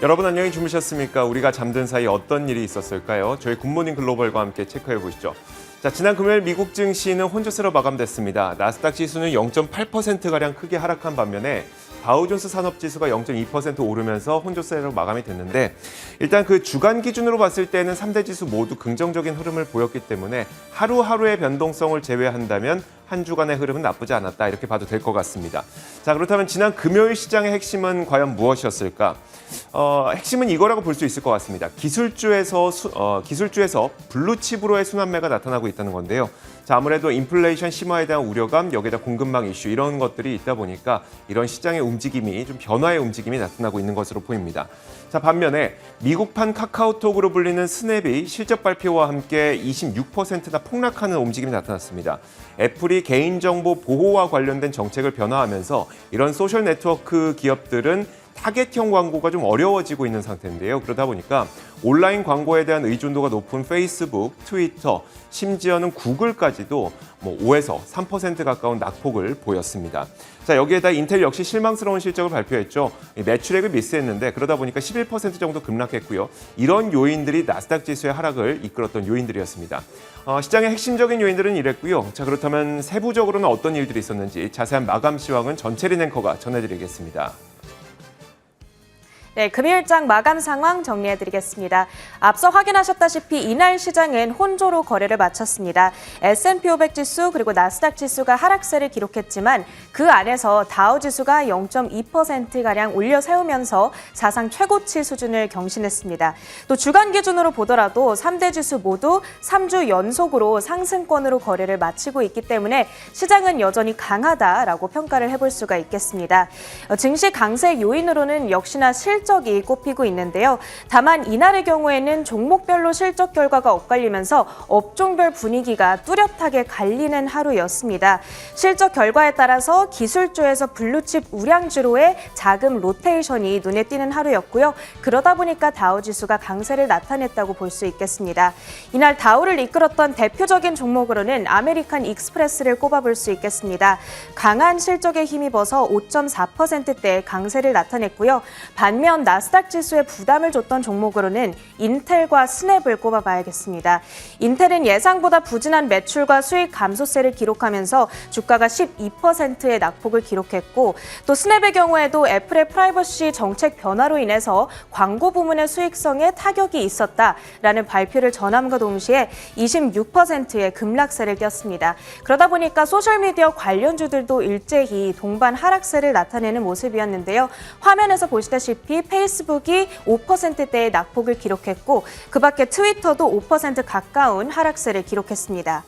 여러분 안녕히 주무셨습니까? 우리가 잠든 사이 어떤 일이 있었을까요? 저희 굿모닝 글로벌과 함께 체크해 보시죠. 자, 지난 금요일 미국 증시는 혼조세로 마감됐습니다. 나스닥 지수는 0.8%가량 크게 하락한 반면에 다우존스 산업지수가 0.2% 오르면서 혼조세로 마감이 됐는데 일단 그 주간 기준으로 봤을 때는 3대 지수 모두 긍정적인 흐름을 보였기 때문에 하루하루의 변동성을 제외한다면 한 주간의 흐름은 나쁘지 않았다 이렇게 봐도 될 것 같습니다. 자, 그렇다면 지난 금요일 시장의 핵심은 과연 무엇이었을까? 핵심은 이거라고 볼 수 있을 것 같습니다. 기술주에서 블루칩으로의 순환매가 나타나고 있다는 건데요. 자, 아무래도 인플레이션 심화에 대한 우려감, 여기다 공급망 이슈 이런 것들이 있다 보니까 이런 시장의 움직임이 좀 변화의 움직임이 나타나고 있는 것으로 보입니다. 자, 반면에 미국판 카카오톡으로 불리는 스냅이 실적 발표와 함께 26%나 폭락하는 움직임이 나타났습니다. 애플이 개인정보 보호와 관련된 정책을 변화하면서 이런 소셜 네트워크 기업들은 타겟형 광고가 좀 어려워지고 있는 상태인데요. 그러다 보니까 온라인 광고에 대한 의존도가 높은 페이스북, 트위터, 심지어는 구글까지도 5에서 3% 가까운 낙폭을 보였습니다. 자, 여기에다 인텔 역시 실망스러운 실적을 발표했죠. 매출액을 미스했는데 그러다 보니까 11% 정도 급락했고요. 이런 요인들이 나스닥 지수의 하락을 이끌었던 요인들이었습니다. 시장의 핵심적인 요인들은 이랬고요. 자, 그렇다면 세부적으로는 어떤 일들이 있었는지 자세한 마감 시황은 전채린 앵커가 전해드리겠습니다. 네, 금요일장 마감 상황 정리해드리겠습니다. 앞서 확인하셨다시피 이날 시장은 혼조로 거래를 마쳤습니다. S&P 500 지수 그리고 나스닥 지수가 하락세를 기록했지만 그 안에서 다우 지수가 0.2%가량 올려 세우면서 사상 최고치 수준을 경신했습니다. 또 주간 기준으로 보더라도 3대 지수 모두 3주 연속으로 상승권으로 거래를 마치고 있기 때문에 시장은 여전히 강하다라고 평가를 해볼 수가 있겠습니다. 증시 강세 요인으로는 역시나 실적이 꼽히고 있는데요. 다만 이날의 경우에는 종목별로 실적 결과가 엇갈리면서 업종별 분위기가 뚜렷하게 갈리는 하루였습니다. 실적 결과에 따라서 기술주에서 블루칩 우량주로의 자금 로테이션이 눈에 띄는 하루였고요. 그러다 보니까 다우지수가 강세를 나타냈다고 볼 수 있겠습니다. 이날 다우를 이끌었던 대표적인 종목으로는 아메리칸 익스프레스를 꼽아볼 수 있겠습니다. 강한 실적에 힘입어서 5.4%대의 강세를 나타냈고요. 반면 나스닥 지수에 부담을 줬던 종목으로는 인텔과 스냅을 꼽아봐야겠습니다. 인텔은 예상보다 부진한 매출과 수익 감소세를 기록하면서 주가가 12%의 낙폭을 기록했고 또 스냅의 경우에도 애플의 프라이버시 정책 변화로 인해서 광고 부문의 수익성에 타격이 있었다라는 발표를 전함과 동시에 26%의 급락세를 띄었습니다. 그러다 보니까 소셜미디어 관련주들도 일제히 동반 하락세를 나타내는 모습이었는데요. 화면에서 보시다시피 페이스북이 5%대의 낙폭을 기록했고 그 밖에 트위터도 5% 가까운 하락세를 기록했습니다.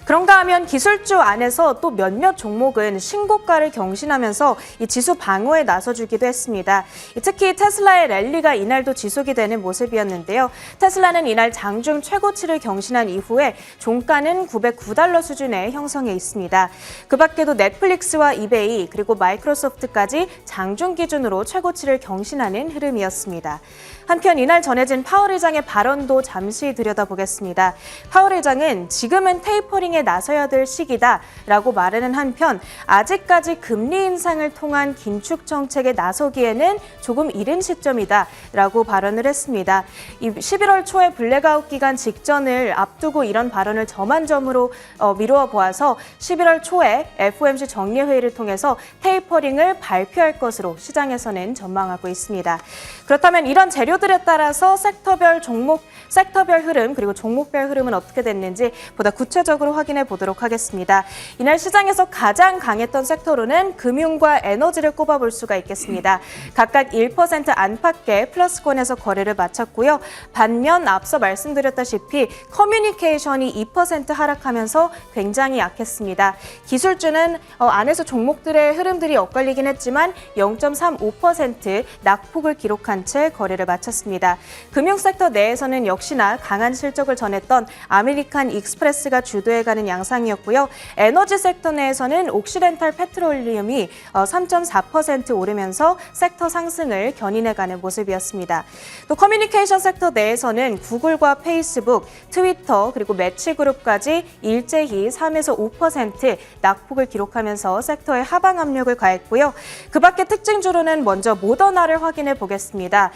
그런가 하면 기술주 안에서 또 몇몇 종목은 신고가를 경신하면서 이 지수 방어에 나서주기도 했습니다. 특히 테슬라의 랠리가 이날도 지속이 되는 모습이었는데요. 테슬라는 이날 장중 최고치를 경신한 이후에 종가는 $909 수준에 형성해 있습니다. 그 밖에도 넷플릭스와 이베이 그리고 마이크로소프트까지 장중 기준으로 최고치를 경신하는 흐름이었습니다. 한편 이날 전해진 파월 의장의 발언도 잠시 들여다보겠습니다. 파월 의장은 지금은 테이퍼링에 나서야 될 시기다라고 말하는 한편 아직까지 금리 인상을 통한 긴축 정책에 나서기에는 조금 이른 시점이다라고 발언을 했습니다. 11월 초에 블랙아웃 기간 직전을 앞두고 이런 발언을 저만점으로 미루어 보아서 11월 초에 FOMC 정례회의를 통해서 테이퍼링을 발표할 것으로 시장에서는 전망하고 있습니다. 그렇다면 이런 재료들에 따라서 섹터별 흐름 그리고 종목별 흐름은 어떻게 됐는지 보다 구체적으로 확인해 보도록 하겠습니다. 이날 시장에서 가장 강했던 섹터로는 금융과 에너지를 꼽아볼 수가 있겠습니다. 각각 1% 안팎의 플러스권에서 거래를 마쳤고요. 반면 앞서 말씀드렸다시피 커뮤니케이션이 2% 하락하면서 굉장히 약했습니다. 기술주는 안에서 종목들의 흐름들이 엇갈리긴 했지만 0.35% 낙폭을 기록한 채 거래를 마쳤습니다. 금융 섹터 내에서는 역시나 강한 실적을 전했던 아메리칸 익스프레스가 주도해가 가는 양상이었고요. 에너지 섹터 내에서는 옥시덴탈 페트롤리움이 3.4% 오르면서 sek터 상승을 견인해가는 모습이었습니다. 또 커뮤니케이션 섹터 내에서는 구글과 페이스북, 트위터 그리고 매치그룹까지 일제히 3에서 5% 낙폭을 기록하면서 섹터에 하방 압력을 가했고요. 그 밖에 특징주로는 먼저 모더나를 확인해 보겠습니다.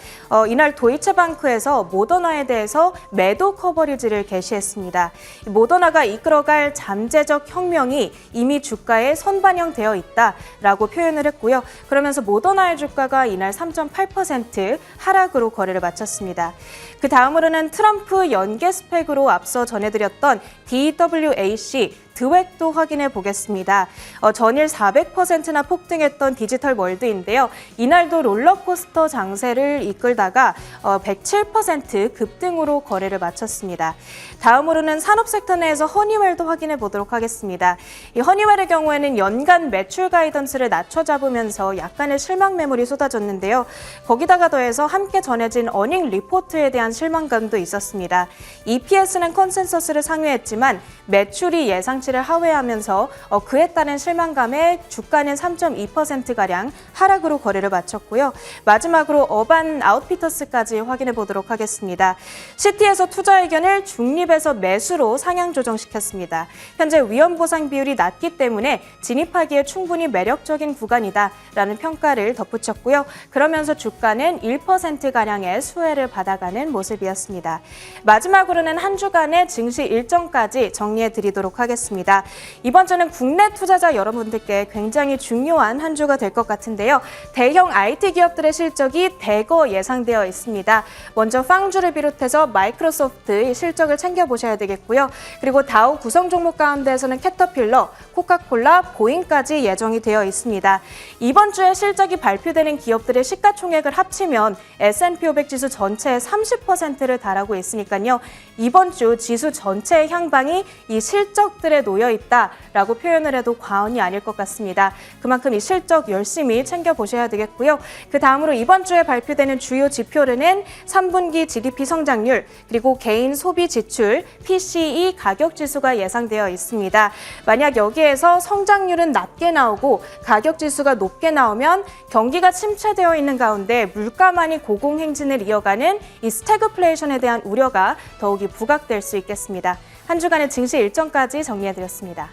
이날 도이체방크에서 모더나에 대해서 매도 커버리지를 게시했습니다. 모더나가 이끌어갈 잠재적 혁명이 이미 주가에 선반영되어 있다라고 표현을 했고요. 그러면서 모더나의 주가가 이날 3.8% 하락으로 거래를 마쳤습니다. 그 다음으로는 트럼프 연계 스펙으로 앞서 전해드렸던 DWAC 드웩도 확인해 보겠습니다. 전일 400%나 폭등했던 디지털 월드인데요. 이날도 롤러코스터 장세를 이끌다가 107% 급등으로 거래를 마쳤습니다. 다음으로는 산업 섹터 내에서 허니웰도 확인해 보도록 하겠습니다. 이 허니웰의 경우에는 연간 매출 가이던스를 낮춰 잡으면서 약간의 실망 매물이 쏟아졌는데요. 거기다가 더해서 함께 전해진 어닝 리포트에 대한 실망감도 있었습니다. EPS는 컨센서스를 상회했지만 매출이 예상치를 하회하면서 그에 따른 실망감에 주가는 3.2%가량 하락으로 거래를 마쳤고요. 마지막으로 어반 아웃피터스까지 확인해 보도록 하겠습니다. 시티에서 투자 의견을 중립에서 매수로 상향 조정시켰습니다. 현재 위험 보상 비율이 낮기 때문에 진입하기에 충분히 매력적인 구간이다라는 평가를 덧붙였고요. 그러면서 주가는 1%가량의 수혜를 받아가는 모습이었습니다. 마지막으로는 한 주간의 증시 일정까지 정리해 드리도록 하겠습니다. 이번 주는 국내 투자자 여러분들께 굉장히 중요한 한 주가 될 것 같은데요. 대형 IT 기업들의 실적이 대거 예상되어 있습니다. 먼저 빵주를 비롯해서 마이크로소프트의 실적을 챙겨보셔야 되겠고요. 그리고 다우 구성 종목 가운데에서는 캐터필러, 코카콜라, 보잉까지 예정이 되어 있습니다. 이번 주에 실적이 발표되는 기업들의 시가총액을 합치면 S&P 500 지수 전체의 30%를 달하고 있으니까요. 이번 주 지수 전체의 향방이 이 실적들에 놓여 있다라고 표현을 해도 과언이 아닐 것 같습니다. 그만큼 이 실적 열심히 챙겨보셔야 되겠고요. 그 다음으로 이번 주에 발표되는 주요 지표로는 3분기 GDP 성장률, 그리고 개인 소비 지출, PCE 가격 지수가 예상되어 있습니다. 만약 여기에서 성장률은 낮게 나오고 가격 지수가 높게 나오면 경기가 침체되어 있는 가운데 물가만이 고공행진을 이어가는 이 스태그플레이션에 대한 우려가 더욱이 부각될 수 있겠습니다. 한 주간의 증시 일정까지 정리해드렸습니다.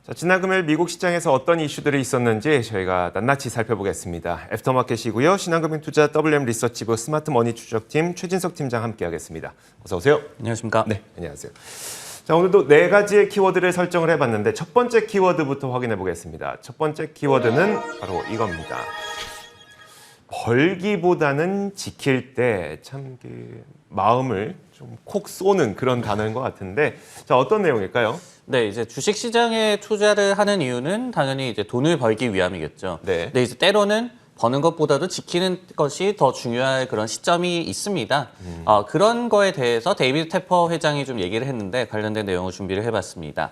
자, 지난 금요일 미국 시장에서 어떤 이슈들이 있었는지 저희가 낱낱이 살펴보겠습니다. 애프터마켓이고요. 신한금융투자 WM 리서치부 스마트머니 추적팀 최진석 팀장 함께하겠습니다. 어서 오세요. 안녕하십니까? 네, 안녕하세요. 자, 오늘도 4가지의 키워드를 설정을 해봤는데 첫 번째 키워드부터 확인해 보겠습니다. 첫 번째 키워드는 바로 이겁니다. 벌기보다는 지킬 때 참 마음을 좀 콕 쏘는 그런 단어인 것 같은데, 자, 어떤 내용일까요? 네, 이제 주식 시장에 투자를 하는 이유는 당연히 이제 돈을 벌기 위함이겠죠. 네. 근데 이제 때로는 버는 것보다도 지키는 것이 더 중요할 그런 시점이 있습니다. 그런 거에 대해서 데이비드 테퍼 회장이 좀 얘기를 했는데 관련된 내용을 준비를 해봤습니다.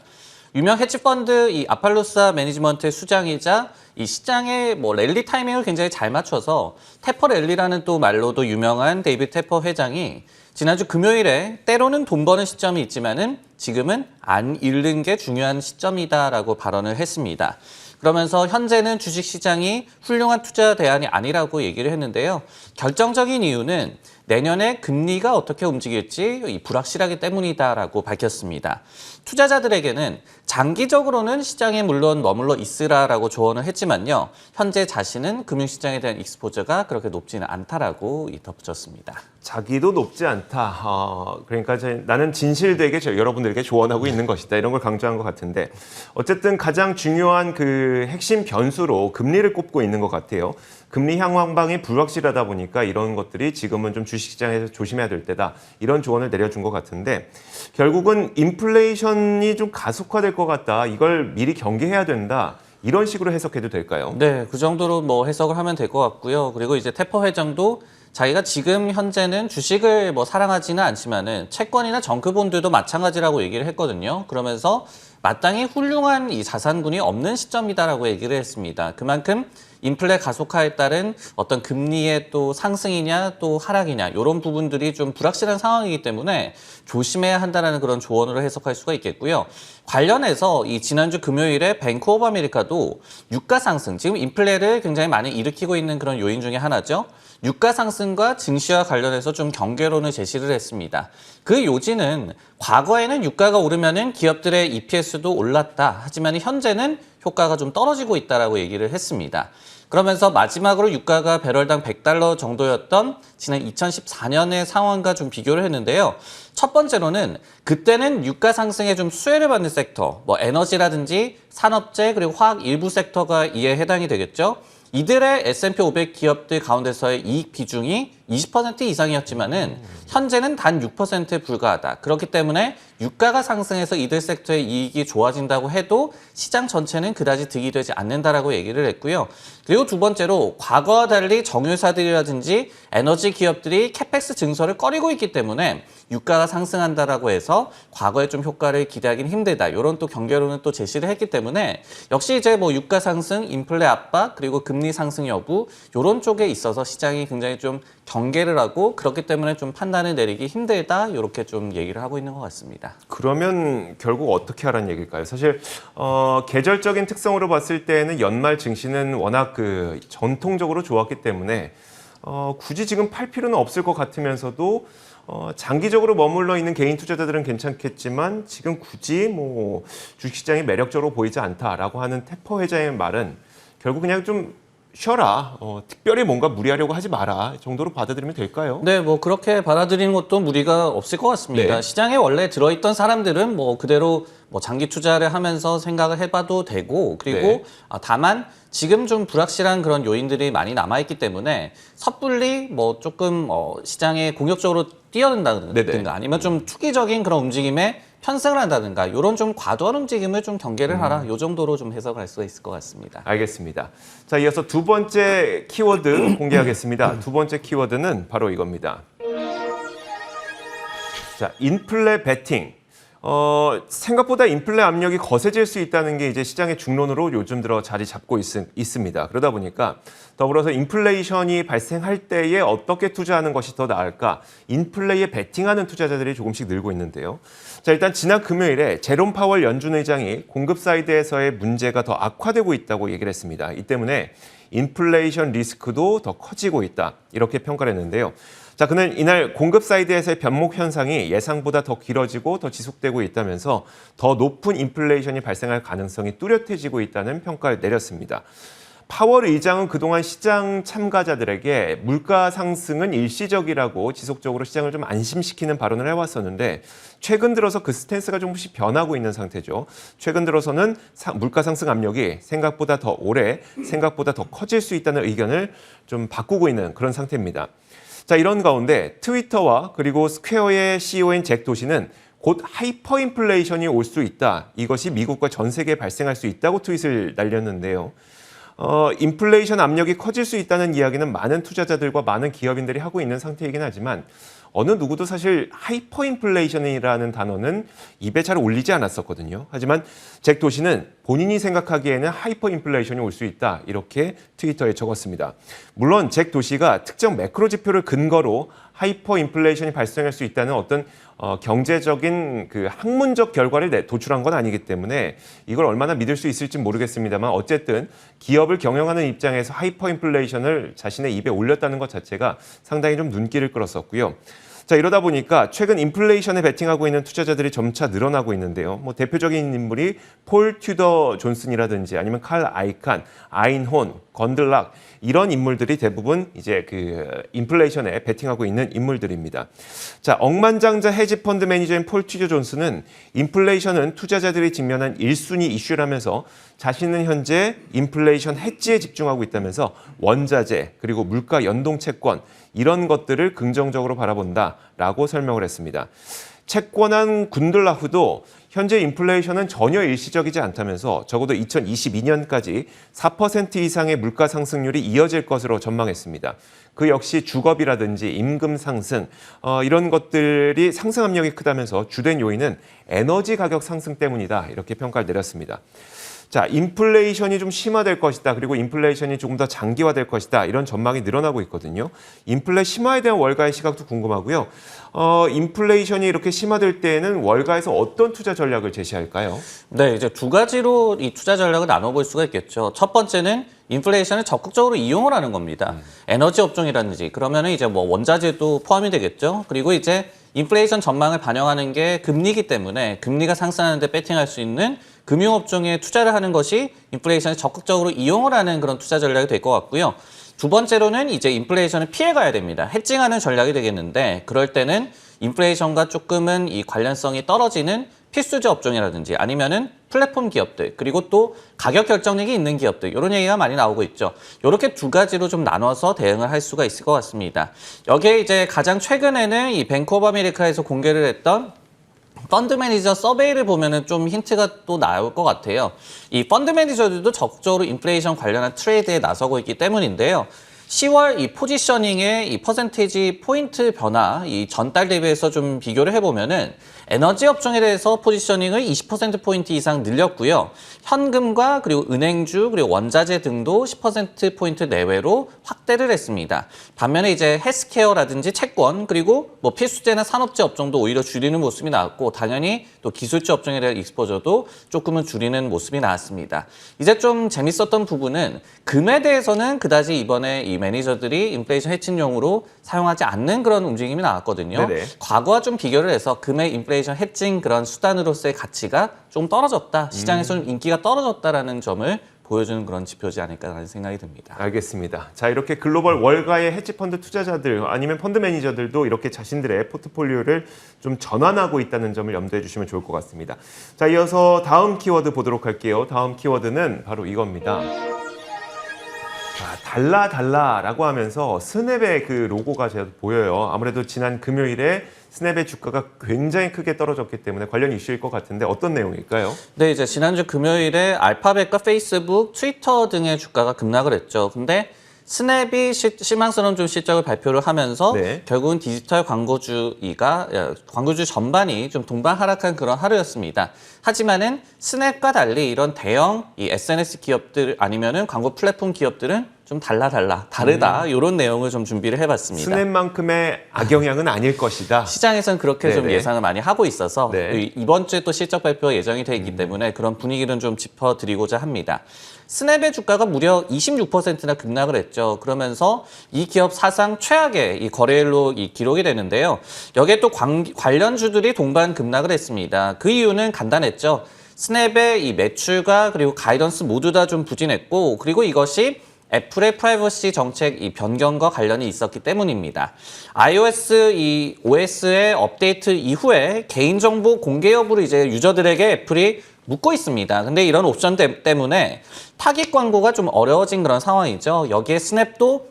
유명 헤지펀드 이 아팔로사 매니지먼트의 수장이자 이 시장의 뭐 랠리 타이밍을 굉장히 잘 맞춰서 테퍼 랠리라는 또 말로도 유명한 데이비드 테퍼 회장이 지난주 금요일에 때로는 돈 버는 시점이 있지만은 지금은 안 잃는 게 중요한 시점이다라고 발언을 했습니다. 그러면서 현재는 주식시장이 훌륭한 투자 대안이 아니라고 얘기를 했는데요. 결정적인 이유는 내년에 금리가 어떻게 움직일지 불확실하기 때문이다라고 밝혔습니다. 투자자들에게는 장기적으로는 시장에 물론 머물러 있으라라고 조언을 했지만요. 현재 자신은 금융시장에 대한 익스포저가 그렇게 높지는 않다라고 덧붙였습니다. 자기도 높지 않다. 그러니까 나는 진실되게 여러분들에게 조언하고 있는 것이다. 이런 걸 강조한 것 같은데 어쨌든 가장 중요한 그 핵심 변수로 금리를 꼽고 있는 것 같아요. 금리 향방이 불확실하다 보니까 이런 것들이 지금은 좀 주식시장에서 조심해야 될 때다. 이런 조언을 내려준 것 같은데 결국은 인플레이션이 좀 가속화될 것 같다. 이걸 미리 경계해야 된다. 이런 식으로 해석해도 될까요? 네, 그 정도로 뭐 해석을 하면 될 것 같고요. 그리고 이제 테퍼 회장도 자기가 지금 현재는 주식을 뭐 사랑하지는 않지만은 채권이나 정크본드도 마찬가지라고 얘기를 했거든요. 그러면서 마땅히 훌륭한 이 자산군이 없는 시점이다라고 얘기를 했습니다. 그만큼 인플레 가속화에 따른 어떤 금리의 또 상승이냐 또 하락이냐 이런 부분들이 좀 불확실한 상황이기 때문에 조심해야 한다는 그런 조언으로 해석할 수가 있겠고요. 관련해서 이 지난주 금요일에 뱅크 오브 아메리카도 유가 상승, 지금 인플레를 굉장히 많이 일으키고 있는 그런 요인 중에 하나죠. 유가 상승과 증시와 관련해서 좀 경계론을 제시를 했습니다. 그 요지는 과거에는 유가가 오르면은 기업들의 EPS도 올랐다. 하지만 현재는 효과가 좀 떨어지고 있다라고 얘기를 했습니다. 그러면서 마지막으로 유가가 배럴당 $100 정도였던 지난 2014년의 상황과 좀 비교를 했는데요. 첫 번째로는 그때는 유가 상승에 좀 수혜를 받는 섹터, 뭐 에너지라든지 산업재 그리고 화학 일부 섹터가 이에 해당이 되겠죠. 이들의 S&P 500 기업들 가운데서의 이익 비중이 20% 이상이었지만은 현재는 단 6%에 불과하다. 그렇기 때문에 유가가 상승해서 이들 섹터의 이익이 좋아진다고 해도 시장 전체는 그다지 득이 되지 않는다라고 얘기를 했고요. 그리고 두 번째로 과거와 달리 정유사들이라든지 에너지 기업들이 캐펙스 증설을 꺼리고 있기 때문에 유가가 상승한다라고 해서 과거에 좀 효과를 기대하기는 힘들다. 이런 또 경계론을 또 제시를 했기 때문에 역시 이제 뭐 유가 상승, 인플레 압박, 그리고 금리 상승 여부 이런 쪽에 있어서 시장이 굉장히 좀 경계를 하고 그렇기 때문에 좀 판단을 내리기 힘들다. 이렇게 좀 얘기를 하고 있는 것 같습니다. 그러면 결국 어떻게 하라는 얘기일까요? 사실 계절적인 특성으로 봤을 때는 연말 증시는 워낙 그 전통적으로 좋았기 때문에 굳이 지금 팔 필요는 없을 것 같으면서도 장기적으로 머물러 있는 개인 투자자들은 괜찮겠지만 지금 굳이 뭐 주식시장이 매력적으로 보이지 않다라고 하는 테퍼 회장의 말은 결국 그냥 좀 쉬어라. 특별히 뭔가 무리하려고 하지 마라. 정도로 받아들이면 될까요? 네, 뭐 그렇게 받아들이는 것도 무리가 없을 것 같습니다. 네. 시장에 원래 들어있던 사람들은 뭐 그대로 뭐 장기 투자를 하면서 생각을 해봐도 되고 그리고 네. 다만 지금 좀 불확실한 그런 요인들이 많이 남아있기 때문에 섣불리 뭐 조금 시장에 공격적으로 뛰어든다든가 네네. 아니면 좀 투기적인 그런 움직임에 편승을 한다든가 이런 좀 과도한 움직임을 좀 경계를 하라. 이 정도로 좀 해석을 할 수가 있을 것 같습니다. 알겠습니다. 자, 이어서 두 번째 키워드 공개하겠습니다. 두 번째 키워드는 바로 이겁니다. 자, 인플레 베팅. 생각보다 인플레 압력이 거세질 수 있다는 게 이제 시장의 중론으로 요즘 들어 자리 잡고 있습니다. 그러다 보니까 더불어서 인플레이션이 발생할 때에 어떻게 투자하는 것이 더 나을까? 인플레이에 베팅하는 투자자들이 조금씩 늘고 있는데요. 자, 일단 지난 금요일에 제롬 파월 연준 의장이 공급 사이드에서의 문제가 더 악화되고 있다고 얘기를 했습니다. 이 때문에 인플레이션 리스크도 더 커지고 있다. 이렇게 평가를 했는데요. 자, 그는 이날 공급 사이드에서의 변목 현상이 예상보다 더 길어지고 더 지속되고 있다면서 더 높은 인플레이션이 발생할 가능성이 뚜렷해지고 있다는 평가를 내렸습니다. 파월 의장은 그동안 시장 참가자들에게 물가 상승은 일시적이라고 지속적으로 시장을 좀 안심시키는 발언을 해왔었는데 최근 들어서 그 스탠스가 조금씩 변하고 있는 상태죠. 최근 들어서는 물가 상승 압력이 생각보다 더 오래, 생각보다 더 커질 수 있다는 의견을 좀 바꾸고 있는 그런 상태입니다. 자, 이런 가운데 트위터와 그리고 스퀘어의 CEO인 잭 도시는 곧 하이퍼 인플레이션이 올 수 있다. 이것이 미국과 전 세계에 발생할 수 있다고 트윗을 날렸는데요. 인플레이션 압력이 커질 수 있다는 이야기는 많은 투자자들과 많은 기업인들이 하고 있는 상태이긴 하지만 어느 누구도 사실 하이퍼 인플레이션이라는 단어는 입에 잘 올리지 않았었거든요. 하지만 잭 도시는 본인이 생각하기에는 하이퍼 인플레이션이 올 수 있다. 이렇게 트위터에 적었습니다. 물론 잭 도시가 특정 매크로 지표를 근거로 하이퍼 인플레이션이 발생할 수 있다는 어떤 경제적인 그 학문적 결과를 도출한 건 아니기 때문에 이걸 얼마나 믿을 수 있을지 모르겠습니다만 어쨌든 기업을 경영하는 입장에서 하이퍼 인플레이션을 자신의 입에 올렸다는 것 자체가 상당히 좀 눈길을 끌었었고요. 자, 이러다 보니까 최근 인플레이션에 베팅하고 있는 투자자들이 점차 늘어나고 있는데요. 뭐 대표적인 인물이 폴 튜더 존슨이라든지 아니면 칼 아이칸, 아인혼, 건들락 이런 인물들이 대부분 이제 그 인플레이션에 베팅하고 있는 인물들입니다. 자, 억만장자 헤지펀드 매니저인 폴 튜더 존슨은 인플레이션은 투자자들이 직면한 1순위 이슈라면서 자신은 현재 인플레이션 해지에 집중하고 있다면서 원자재 그리고 물가 연동 채권 이런 것들을 긍정적으로 바라본다라고 설명을 했습니다. 채권한 군들라후도 현재 인플레이션은 전혀 일시적이지 않다면서 적어도 2022년까지 4% 이상의 물가 상승률이 이어질 것으로 전망했습니다. 그 역시 주거비라든지 임금 상승 이런 것들이 상승 압력이 크다면서 주된 요인은 에너지 가격 상승 때문이다 이렇게 평가를 내렸습니다. 자, 인플레이션이 좀 심화될 것이다. 그리고 인플레이션이 조금 더 장기화될 것이다. 이런 전망이 늘어나고 있거든요. 인플레 심화에 대한 월가의 시각도 궁금하고요. 인플레이션이 이렇게 심화될 때에는 월가에서 어떤 투자 전략을 제시할까요? 네, 이제 두 가지로 이 투자 전략을 나눠볼 수가 있겠죠. 첫 번째는 인플레이션을 적극적으로 이용을 하는 겁니다. 에너지 업종이라든지 그러면은 이제 뭐 원자재도 포함이 되겠죠. 그리고 이제 인플레이션 전망을 반영하는 게 금리이기 때문에 금리가 상승하는 데 배팅할 수 있는 금융업종에 투자를 하는 것이 인플레이션을 적극적으로 이용을 하는 그런 투자 전략이 될 것 같고요. 두 번째로는 이제 인플레이션을 피해가야 됩니다. 해칭하는 전략이 되겠는데 그럴 때는 인플레이션과 조금은 이 관련성이 떨어지는 필수재 업종이라든지 아니면은 플랫폼 기업들 그리고 또 가격 결정력이 있는 기업들 이런 얘기가 많이 나오고 있죠. 이렇게 두 가지로 좀 나눠서 대응을 할 수가 있을 것 같습니다. 여기에 이제 가장 최근에는 이 뱅크 오브 아메리카에서 공개를 했던 펀드 매니저 서베이를 보면은 좀 힌트가 또 나올 것 같아요. 이 펀드 매니저들도 적극적으로 인플레이션 관련한 트레이드에 나서고 있기 때문인데요. 10월 이 포지셔닝의 이 퍼센테이지 포인트 변화, 이 전달 대비해서 좀 비교를 해보면은 에너지 업종에 대해서 포지셔닝을 20%포인트 이상 늘렸고요. 현금과 그리고 은행주, 그리고 원자재 등도 10%포인트 내외로 확대를 했습니다. 반면에 이제 헬스케어라든지 채권, 그리고 뭐 필수재나 산업재 업종도 오히려 줄이는 모습이 나왔고, 당연히 또 기술주 업종에 대한 익스포저도 조금은 줄이는 모습이 나왔습니다. 이제 좀 재밌었던 부분은 금에 대해서는 그다지 이번에 이 매니저들이 인플레이션 해칭용으로 사용하지 않는 그런 움직임이 나왔거든요. 네네. 과거와 좀 비교를 해서 금의 인플레이션 해칭 그런 수단으로서의 가치가 좀 떨어졌다. 시장에서 좀 인기가 떨어졌다라는 점을 보여주는 그런 지표지 않을까라는 생각이 듭니다. 알겠습니다. 자, 이렇게 글로벌 월가의 헤지펀드 투자자들 아니면 펀드 매니저들도 이렇게 자신들의 포트폴리오를 좀 전환하고 있다는 점을 염두에 주시면 좋을 것 같습니다. 자, 이어서 다음 키워드 보도록 할게요. 다음 키워드는 바로 이겁니다. 달라라고 하면서 스냅의 그 로고가 제가 보여요. 아무래도 지난 금요일에 스냅의 주가가 굉장히 크게 떨어졌기 때문에 관련 이슈일 것 같은데 어떤 내용일까요? 네, 이제 지난주 금요일에 알파벳과 페이스북, 트위터 등의 주가가 급락을 했죠. 근데 스냅이 실망스러운 좀 실적을 발표를 하면서 네. 결국은 디지털 광고주 전반이 좀 동반 하락한 그런 하루였습니다. 하지만은 스냅과 달리 이런 대형 이 SNS 기업들 아니면은 광고 플랫폼 기업들은 좀 다르다 이런 내용을 좀 준비를 해봤습니다. 스냅만큼의 악영향은 아닐 것이다. 시장에서는 그렇게 좀 네네. 예상을 많이 하고 있어서 네. 이번 주에 또 실적 발표가 예정이 돼 있기 때문에 그런 분위기를 좀 짚어드리고자 합니다. 스냅의 주가가 무려 26%나 급락을 했죠. 그러면서 이 기업 사상 최악의 이 거래일로 기록이 되는데요. 여기에 또 관련주들이 동반 급락을 했습니다. 그 이유는 간단했죠. 스냅의 이 매출과 그리고 가이던스 모두 다 좀 부진했고, 그리고 이것이 애플의 프라이버시 정책 이 변경과 관련이 있었기 때문입니다. iOS 이 OS의 업데이트 이후에 개인정보 공개 여부를 이제 유저들에게 애플이 묻고 있습니다. 근데 이런 옵션 때문에 타깃 광고가 좀 어려워진 그런 상황이죠. 여기에 스냅도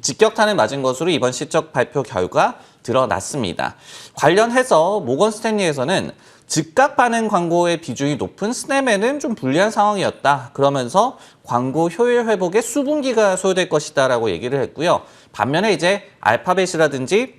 직격탄을 맞은 것으로 이번 실적 발표 결과 드러났습니다. 관련해서 모건 스탠리에서는 즉각 반응 광고의 비중이 높은 스냅에는 좀 불리한 상황이었다. 그러면서 광고 효율 회복에 수분기가 소요될 것이다 라고 얘기를 했고요. 반면에 이제 알파벳이라든지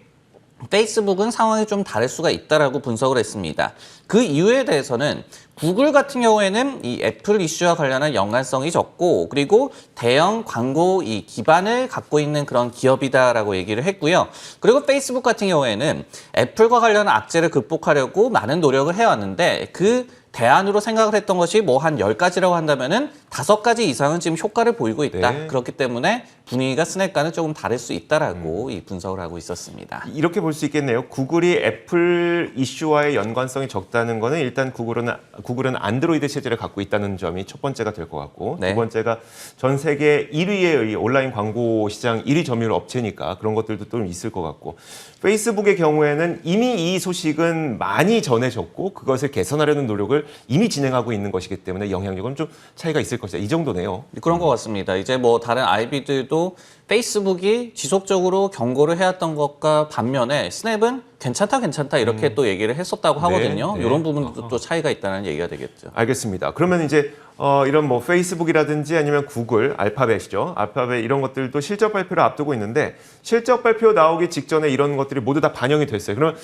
페이스북은 상황이 좀 다를 수가 있다라고 분석을 했습니다. 그 이유에 대해서는 구글 같은 경우에는 이 애플 이슈와 관련한 연관성이 적고 그리고 대형 광고 이 기반을 갖고 있는 그런 기업이다라고 얘기를 했고요. 그리고 페이스북 같은 경우에는 애플과 관련한 악재를 극복하려고 많은 노력을 해왔는데 그 대안으로 생각을 했던 것이 뭐 한 10가지라고 한다면은 5가지 이상은 지금 효과를 보이고 있다. 네. 그렇기 때문에 분위기가 스냅과는 조금 다를 수 있다라고 이 분석을 하고 있었습니다. 이렇게 볼 수 있겠네요. 구글이 애플 이슈와의 연관성이 적다는 거는 일단 구글은 안드로이드 체제를 갖고 있다는 점이 첫 번째가 될 것 같고 네. 두 번째가 전 세계 1위의 온라인 광고 시장 1위 점유율 업체니까 그런 것들도 좀 있을 것 같고 페이스북의 경우에는 이미 이 소식은 많이 전해졌고 그것을 개선하려는 노력을 이미 진행하고 있는 것이기 때문에 영향력은 좀 차이가 있을 것이다. 이 정도네요. 그런 것 같습니다. 이제 뭐 다른 IB들도 페이스북이 지속적으로 경고를 해왔던 것과 반면에 스냅은 괜찮다 이렇게 또 얘기를 했었다고 하거든요. 네. 이런 부분도 또 차이가 있다는 얘기가 되겠죠. 알겠습니다. 그러면 이제 이런 뭐 페이스북이라든지 아니면 구글, 알파벳이죠. 알파벳 이런 것들도 실적 발표를 앞두고 있는데 실적 발표 나오기 직전에 이런 것들이 모두 다 반영이 됐어요. 그러면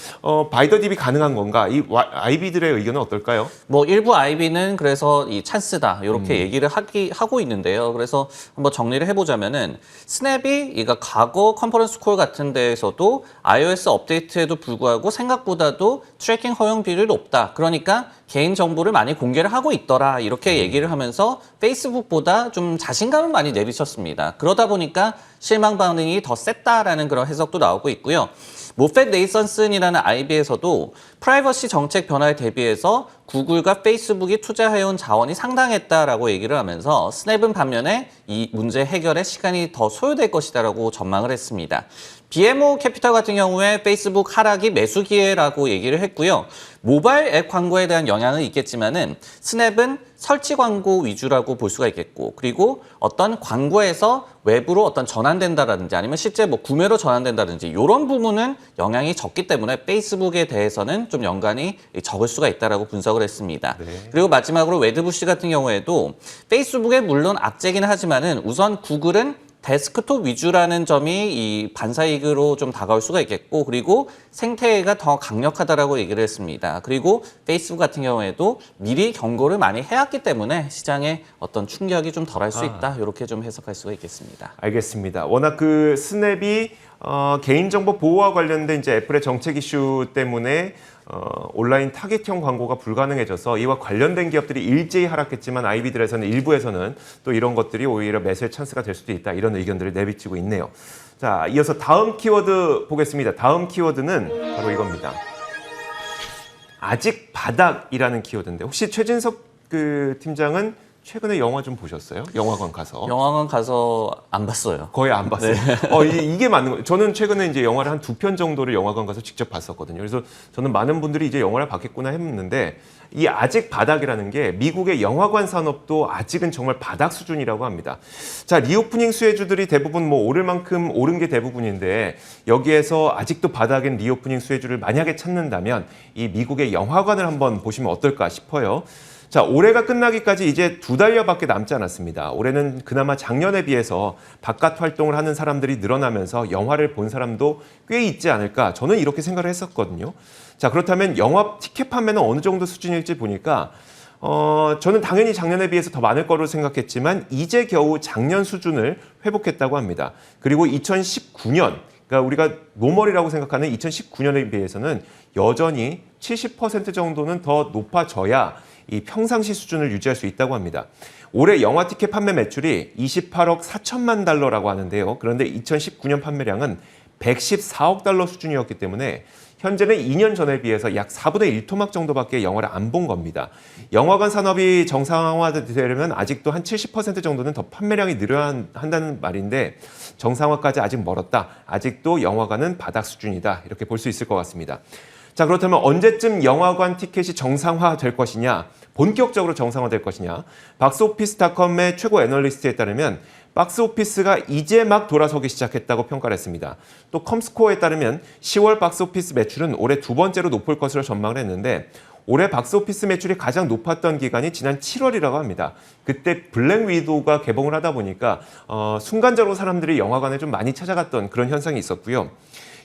바이더딥이 가능한 건가? 이 IB들의 의견은 어떨까요? 뭐 일부 IB는 그래서 이 찬스다 이렇게 얘기를 하고 있는데요. 그래서 한번 정리를 해보자면은 스냅이 이가 과거 컨퍼런스 콜 같은 데에서도 iOS 업데이트에도 불구하고 생각보다도 트래킹 허용비율이 높다. 그러니까 개인 정보를 많이 공개를 하고 있더라 이렇게 얘기를 하면서 페이스북보다 좀 자신감을 많이 내비쳤습니다. 그러다 보니까 실망 반응이 더 셌다라는 그런 해석도 나오고 있고요. 모펫 네이선슨이라는 IB에서도 프라이버시 정책 변화에 대비해서 구글과 페이스북이 투자해온 자원이 상당했다라고 얘기를 하면서 스냅은 반면에 이 문제 해결에 시간이 더 소요될 것이다라고 전망을 했습니다. BMO 캐피털 같은 경우에 페이스북 하락이 매수 기회라고 얘기를 했고요. 모바일 앱 광고에 대한 영향은 있겠지만은 스냅은 설치 광고 위주라고 볼 수가 있겠고 그리고 어떤 광고에서 외부로 어떤 전환된다라든지 아니면 실제 뭐 구매로 전환된다든지 이런 부분은 영향이 적기 때문에 페이스북에 대해서는 좀 연관이 적을 수가 있다라고 분석을 했습니다. 네. 그리고 마지막으로 웨드부시 같은 경우에도 페이스북에 물론 악재긴 하지만은 우선 구글은 데스크톱 위주라는 점이 이 반사이익으로 좀 다가올 수가 있겠고 그리고 생태계가 더 강력하다라고 얘기를 했습니다. 그리고 페이스북 같은 경우에도 미리 경고를 많이 해왔기 때문에 시장에 어떤 충격이 좀 덜할 수 있다. 이렇게 좀 해석할 수가 있겠습니다. 알겠습니다. 워낙 그 스냅이 개인정보 보호와 관련된 이제 애플의 정책 이슈 때문에 온라인 타겟형 광고가 불가능해져서 이와 관련된 기업들이 일제히 하락했지만 IB들에서는 일부에서는 또 이런 것들이 오히려 매수의 찬스가 될 수도 있다. 이런 의견들을 내비치고 있네요. 자, 이어서 다음 키워드 보겠습니다. 다음 키워드는 바로 이겁니다. 아직 바닥이라는 키워드인데 혹시 최진석 그 팀장은 최근에 영화 좀 보셨어요? 영화관 가서? 영화관 가서 안 봤어요. 거의 안 봤어요. 이게 맞는 거예요. 저는 최근에 이제 영화를 한 2편 정도를 영화관 가서 직접 봤었거든요. 그래서 저는 많은 분들이 이제 영화를 봤겠구나 했는데 이 아직 바닥이라는 게 미국의 영화관 산업도 아직은 정말 바닥 수준이라고 합니다. 자, 리오프닝 수혜주들이 대부분 뭐 오를 만큼 오른 게 대부분인데 여기에서 아직도 바닥인 리오프닝 수혜주를 만약에 찾는다면 이 미국의 영화관을 한번 보시면 어떨까 싶어요. 자, 올해가 끝나기까지 이제 2달여밖에 남지 않았습니다. 올해는 그나마 작년에 비해서 바깥 활동을 하는 사람들이 늘어나면서 영화를 본 사람도 꽤 있지 않을까 저는 이렇게 생각을 했었거든요. 자, 그렇다면 영화 티켓 판매는 어느 정도 수준일지 보니까 저는 당연히 작년에 비해서 더 많을 거로 생각했지만 이제 겨우 작년 수준을 회복했다고 합니다. 그리고 2019년 그러니까 우리가 노멀이라고 생각하는 2019년에 비해서는 여전히 70% 정도는 더 높아져야 이 평상시 수준을 유지할 수 있다고 합니다. 올해 영화 티켓 판매 매출이 28억 4천만 달러라고 하는데요. 그런데 2019년 판매량은 114억 달러 수준이었기 때문에 현재는 2년 전에 비해서 약 4분의 1토막 정도밖에 영화를 안 본 겁니다. 영화관 산업이 정상화되려면 아직도 한 70% 정도는 더 판매량이 늘어야 한다는 말인데 정상화까지 아직 멀었다. 아직도 영화관은 바닥 수준이다. 이렇게 볼 수 있을 것 같습니다. 자, 그렇다면 언제쯤 영화관 티켓이 정상화될 것이냐, 본격적으로 정상화될 것이냐. 박스오피스닷컴의 최고 애널리스트에 따르면 박스오피스가 이제 막 돌아서기 시작했다고 평가를 했습니다. 또 컴스코어에 따르면 10월 박스오피스 매출은 올해 두 번째로 높을 것으로 전망을 했는데 올해 박스오피스 매출이 가장 높았던 기간이 지난 7월이라고 합니다. 그때 블랙 위도우가 개봉을 하다 보니까 순간적으로 사람들이 영화관에 좀 많이 찾아갔던 그런 현상이 있었고요.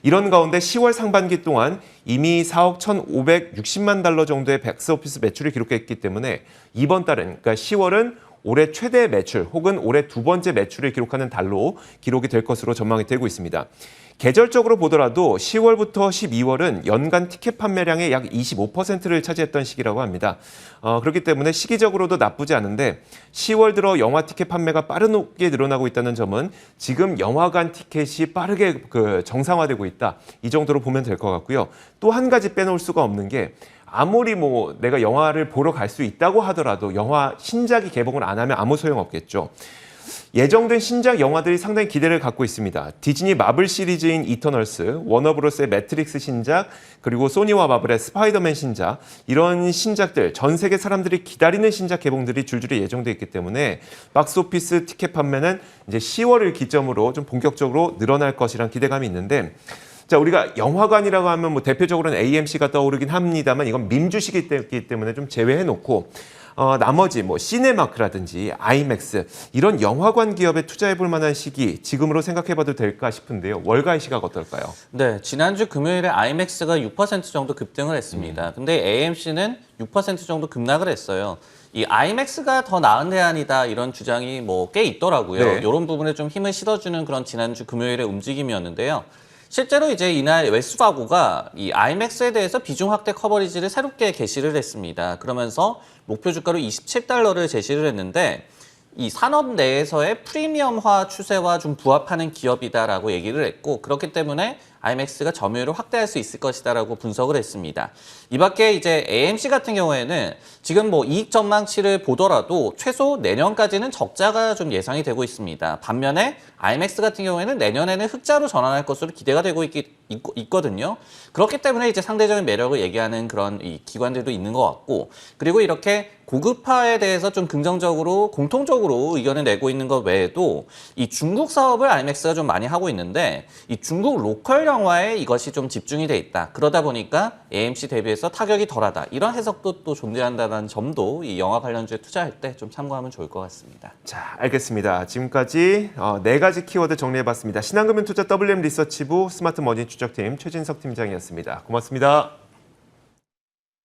이런 가운데 10월 상반기 동안 이미 4억 1,560만 달러 정도의 박스오피스 매출을 기록했기 때문에 이번 달은, 그러니까 10월은 올해 최대 매출 혹은 올해 두 번째 매출을 기록하는 달로 기록이 될 것으로 전망이 되고 있습니다. 계절적으로 보더라도 10월부터 12월은 연간 티켓 판매량의 약 25%를 차지했던 시기라고 합니다. 그렇기 때문에 시기적으로도 나쁘지 않은데 10월 들어 영화 티켓 판매가 빠르게 늘어나고 있다는 점은 지금 영화관 티켓이 빠르게 정상화되고 있다. 이 정도로 보면 될 것 같고요. 또 한 가지 빼놓을 수가 없는 게 아무리 내가 영화를 보러 갈 수 있다고 하더라도 영화 신작이 개봉을 안 하면 아무 소용없겠죠. 예정된 신작 영화들이 상당히 기대를 갖고 있습니다. 디즈니 마블 시리즈인 이터널스, 워너브로스의 매트릭스 신작, 그리고 소니와 마블의 스파이더맨 신작, 이런 신작들, 전 세계 사람들이 기다리는 신작 개봉들이 줄줄이 예정돼 있기 때문에 박스오피스 티켓 판매는 이제 10월을 기점으로 좀 본격적으로 늘어날 것이란 기대감이 있는데, 자, 우리가 영화관이라고 하면 대표적으로는 AMC가 떠오르긴 합니다만 이건 민주시기 때문에 좀 제외해놓고 나머지 시네마크라든지 아이맥스 이런 영화관 기업에 투자해볼 만한 시기 지금으로 생각해봐도 될까 싶은데요. 월가의 시각 어떨까요? 네, 지난주 금요일에 아이맥스가 6% 정도 급등을 했습니다. 근데 AMC는 6% 정도 급락을 했어요. 이 아이맥스가 더 나은 대안이다 이런 주장이 꽤 있더라고요. 네. 이런 부분에 좀 힘을 실어주는 그런 지난주 금요일의 움직임이었는데요. 실제로 이제 이날 웨스파고가 이 아이맥스에 대해서 비중 확대 커버리지를 새롭게 게시를 했습니다. 그러면서 목표 주가로 27달러를 제시를 했는데 이 산업 내에서의 프리미엄화 추세와 좀 부합하는 기업이다라고 얘기를 했고, 그렇기 때문에 아이맥스가 점유율을 확대할 수 있을 것이다라고 분석을 했습니다. 이 밖에 이제 AMC 같은 경우에는 지금 이익 전망치를 보더라도 최소 내년까지는 적자가 좀 예상이 되고 있습니다. 반면에 아이맥스 같은 경우에는 내년에는 흑자로 전환할 것으로 기대가 되고 있거든요. 그렇기 때문에 이제 상대적인 매력을 얘기하는 그런 이 기관들도 있는 것 같고, 그리고 이렇게 고급화에 대해서 좀 긍정적으로 공통적으로 의견을 내고 있는 것 외에도 이 중국 사업을 아이맥스가 좀 많이 하고 있는데 이 중국 로컬 영화에 이것이 좀 집중이 돼 있다. 그러다 보니까 AMC 대비해서 타격이 덜하다. 이런 해석도 또 존재한다는 점도 이 영화 관련주에 투자할 때 좀 참고하면 좋을 것 같습니다. 자, 알겠습니다. 지금까지 4가지 키워드 정리해봤습니다. 신한금융투자 WM 리서치부 스마트 머니 추적팀 최진석 팀장이었습니다. 고맙습니다.